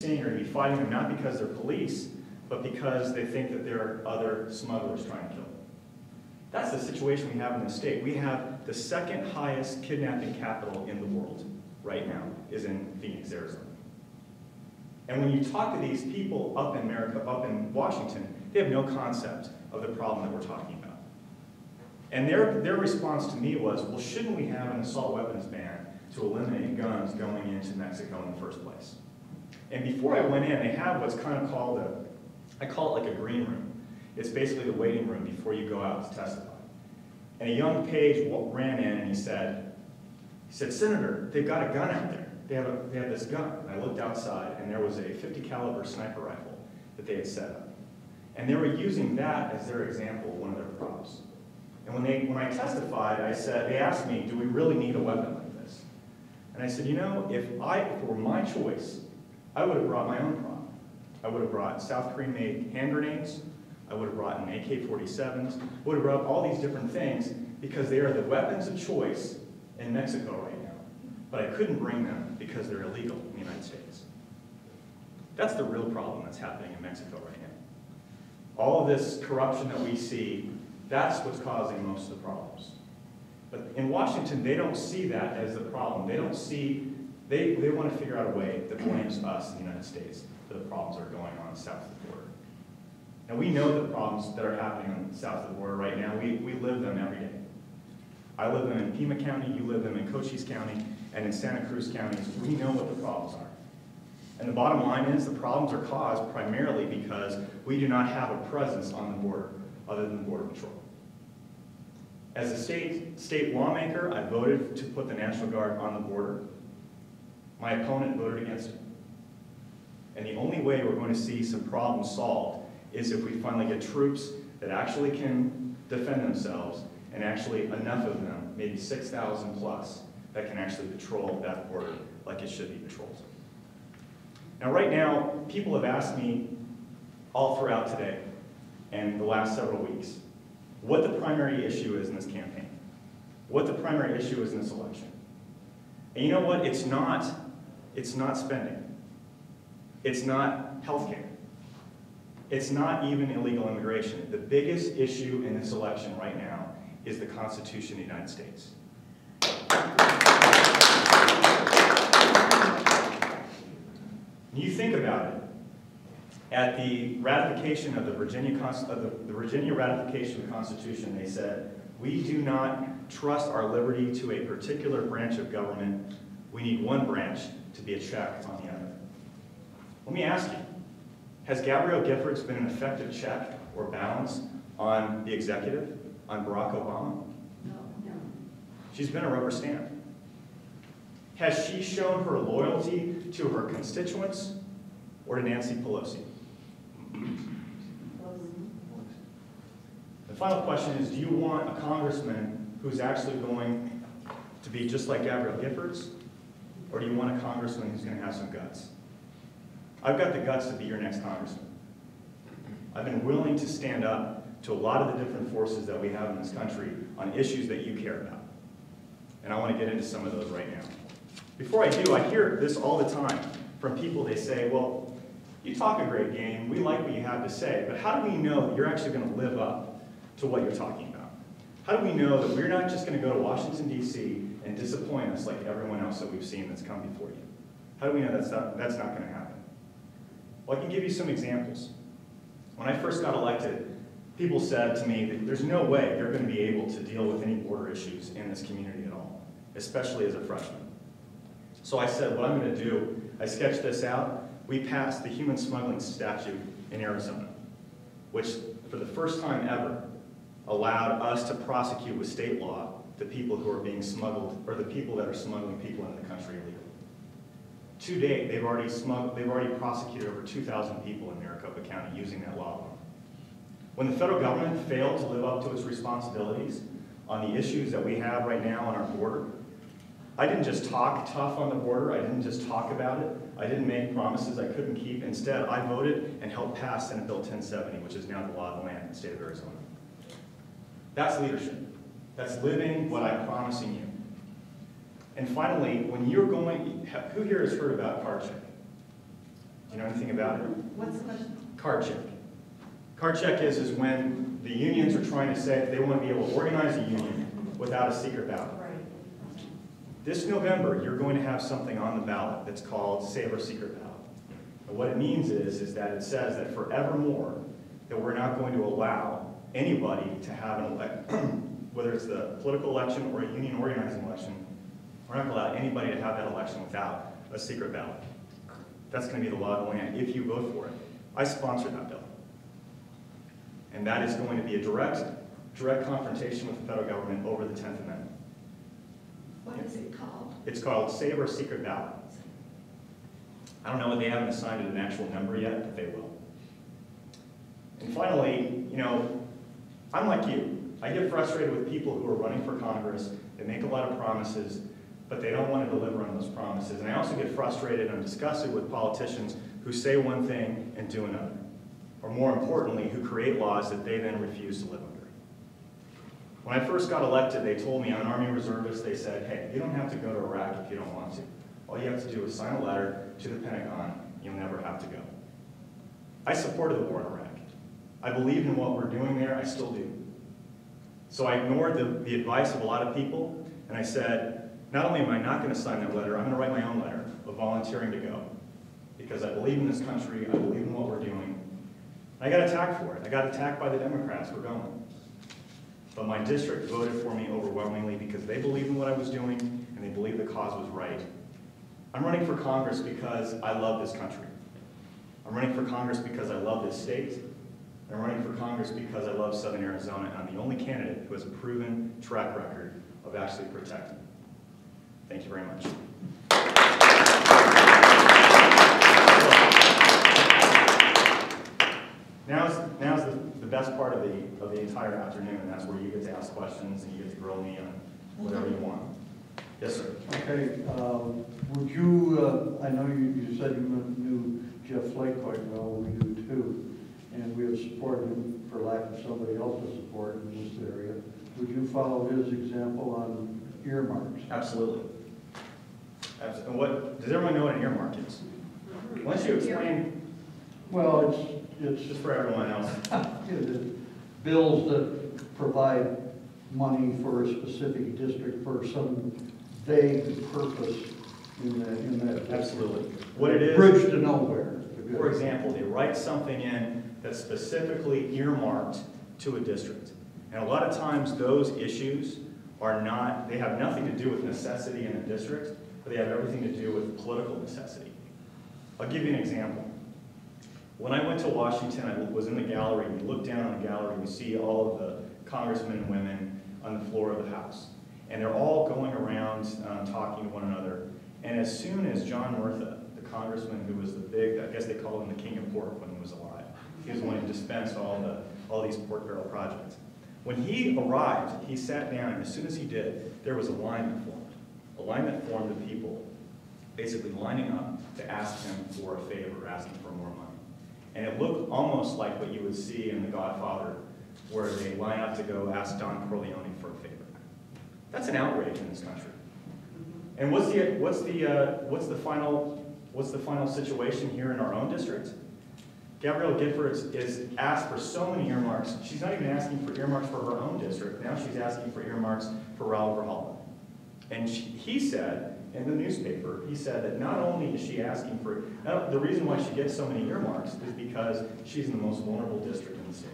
Are going to be fighting them not because they're police, but because they think that there are other smugglers trying to kill them. That's the situation we have in the state. We have the second highest kidnapping capital in the world right now is in Phoenix, Arizona. And when you talk to these people up in America, up in Washington, they have no concept of the problem that we're talking about. And their response to me was, well, shouldn't we have an assault weapons ban to eliminate guns going into Mexico in the first place? And before I went in, they have what's kind of called I call it like a green room. It's basically the waiting room before you go out to testify. And a young page ran in and he said, Senator, they've got a gun out there. They have this gun. And I looked outside and there was a .50 caliber sniper rifle that they had set up. And they were using that as their example of one of their props. And when I testified, they asked me, do we really need a weapon like this? And I said, you know, if it were my choice, I would have brought my own prop. I would have brought South Korean-made hand grenades. I would have brought an AK-47s. Would have brought all these different things because they are the weapons of choice in Mexico right now. But I couldn't bring them because they're illegal in the United States. That's the real problem that's happening in Mexico right now. All of this corruption that we see, that's what's causing most of the problems. But in Washington, they don't see that as the problem. They don't see. They want to figure out a way that blames us in the United States for the problems that are going on south of the border. Now we know the problems that are happening on south of the border right now. We live them every day. I live them in Pima County, you live them in Cochise County, and in Santa Cruz County. We know what the problems are. And the bottom line is the problems are caused primarily because we do not have a presence on the border other than Border Patrol. As a state lawmaker, I voted to put the National Guard on the border. My opponent voted against it. And the only way we're going to see some problems solved is if we finally get troops that actually can defend themselves and actually enough of them, maybe 6,000 plus, that can actually patrol that border like it should be patrolled. Now right now, people have asked me all throughout today and the last several weeks what the primary issue is in this campaign, what the primary issue is in this election. And you know what? It's not spending. It's not healthcare. It's not even illegal immigration. The biggest issue in this election right now is the Constitution of the United States. You think about it. At the ratification of the Virginia ratification of the Constitution, they said, we do not trust our liberty to a particular branch of government. We need one branch to be a check on the other. Let me ask you, has Gabrielle Giffords been an effective check or balance on the executive, on Barack Obama? No. She's been a rubber stamp. Has she shown her loyalty to her constituents or to Nancy Pelosi? The final question is, do you want a congressman who's actually going to be just like Gabrielle Giffords, or do you want a congressman who's going to have some guts? I've got the guts to be your next congressman. I've been willing to stand up to a lot of the different forces that we have in this country on issues that you care about. And I want to get into some of those right now. Before I do, I hear this all the time from people. They say, well, you talk a great game, we like what you have to say, but how do we know that you're actually going to live up to what you're talking about? How do we know that we're not just going to go to Washington, D.C. and disappoint us like everyone else that we've seen that's come before you? How do we know that's not going to happen? Well, I can give you some examples. When I first got elected, people said to me that there's no way you're going to be able to deal with any border issues in this community at all, especially as a freshman. So I said, what I'm going to do, I sketched this out. We passed the human smuggling statute in Arizona, which for the first time ever allowed us to prosecute with state law the people who are being smuggled, or the people that are smuggling people into the country illegally. To date, they've already prosecuted over 2,000 people in Maricopa County using that law. When the federal government failed to live up to its responsibilities on the issues that we have right now on our border, I didn't just talk tough on the border, I didn't just talk about it, I didn't make promises I couldn't keep. Instead, I voted and helped pass Senate Bill 1070, which is now the law of the land in the state of Arizona. That's leadership. That's living what I'm promising you. And finally, when you're going, who here has heard about card check? Do you know anything about it? What's the question? Card check. Card check is when the unions are trying to say that they want to be able to organize a union without a secret ballot. Right. This November, you're going to have something on the ballot that's called Save Our Secret Ballot. And what it means is that it says that forevermore, that we're not going to allow anybody to have an election, whether it's the political election or a union organizing election, we're not going to allow anybody to have that election without a secret ballot. That's going to be the law of the land if you vote for it. I sponsored that bill. And that is going to be a direct confrontation with the federal government over the 10th Amendment. What is it called? It's called Save Our Secret Ballot. I don't know what they haven't assigned it an actual number yet, but they will. And finally, you know, I'm like you. I get frustrated with people who are running for Congress. They make a lot of promises, but they don't want to deliver on those promises. And I also get frustrated and disgusted with politicians who say one thing and do another. Or more importantly, who create laws that they then refuse to live under. When I first got elected, they told me I'm an Army reservist. They said, hey, you don't have to go to Iraq if you don't want to. All you have to do is sign a letter to the Pentagon. You'll never have to go. I supported the war in Iraq. I believed in what we're doing there. I still do. So I ignored the advice of a lot of people, and I said, not only am I not going to sign that letter, I'm going to write my own letter of volunteering to go. Because I believe in this country, I believe in what we're doing. I got attacked for it. I got attacked by the Democrats for going. But my district voted for me overwhelmingly because they believed in what I was doing and they believed the cause was right. I'm running for Congress because I love this country. I'm running for Congress because I love this state. I'm running for Congress because I love Southern Arizona, and I'm the only candidate who has a proven track record of actually protecting. Thank you very much. Now's the best part of the entire afternoon, and that's where you get to ask questions and you get to grill me on whatever you want. Yes, sir. Okay. Would you, I know you said you knew Jeff Flake quite well, we do too, and we have supported him for lack of somebody else's support in this area. Would you follow his example on earmarks? Absolutely. What does everyone know what an earmark is? Why don't you explain? Well, it's just for everyone else. Bills that provide money for a specific district for some vague purpose in that district. Absolutely. What it is, bridge to nowhere. For example, they write something in that's specifically earmarked to a district. And a lot of times those issues are not, they have nothing to do with necessity in a district, but they have everything to do with political necessity. I'll give you an example. When I went to Washington, I was in the gallery. We look down on the gallery, we see all of the congressmen and women on the floor of the House. And they're all going around talking to one another. And as soon as John Murtha, the congressman who was the big, I guess they called him the king of pork when he was alive, he was the one who dispensed all these pork barrel projects. When he arrived, he sat down, and as soon as he did, there was a line that formed. A line that formed of people basically lining up to ask him for a favor, asking for more money. And it looked almost like what you would see in The Godfather, where they line up to go ask Don Corleone for a favor. That's an outrage in this country. And what's the final situation here in our own district? Gabrielle Giffords is asked for so many earmarks. She's not even asking for earmarks for her own district. Now she's asking for earmarks for Raul Grijalva. And he said in the newspaper, he said that not only is she asking for, the reason why she gets so many earmarks is because she's in the most vulnerable district in the state.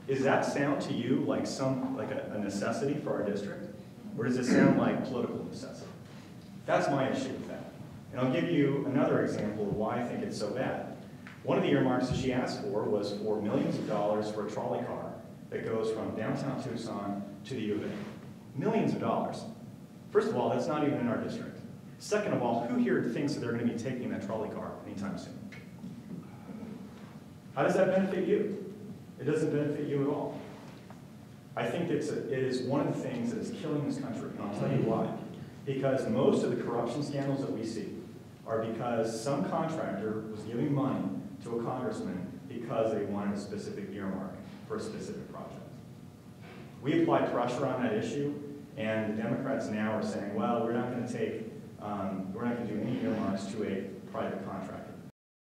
Does that sound to you like a necessity for our district? Or does it sound like political necessity? That's my issue with that. And I'll give you another example of why I think it's so bad. One of the earmarks that she asked for was for millions of dollars for a trolley car that goes from downtown Tucson to the U of A. Millions of dollars. First of all, that's not even in our district. Second of all, who here thinks that they're going to be taking that trolley car anytime soon? How does that benefit you? It doesn't benefit you at all. I think it is one of the things that is killing this country, and I'll tell you why. Because most of the corruption scandals that we see are because some contractor was giving money to a congressman because they wanted a specific earmark for a specific project. We applied pressure on that issue, and the Democrats now are saying, well, we're not going to do any earmarks to a private contractor.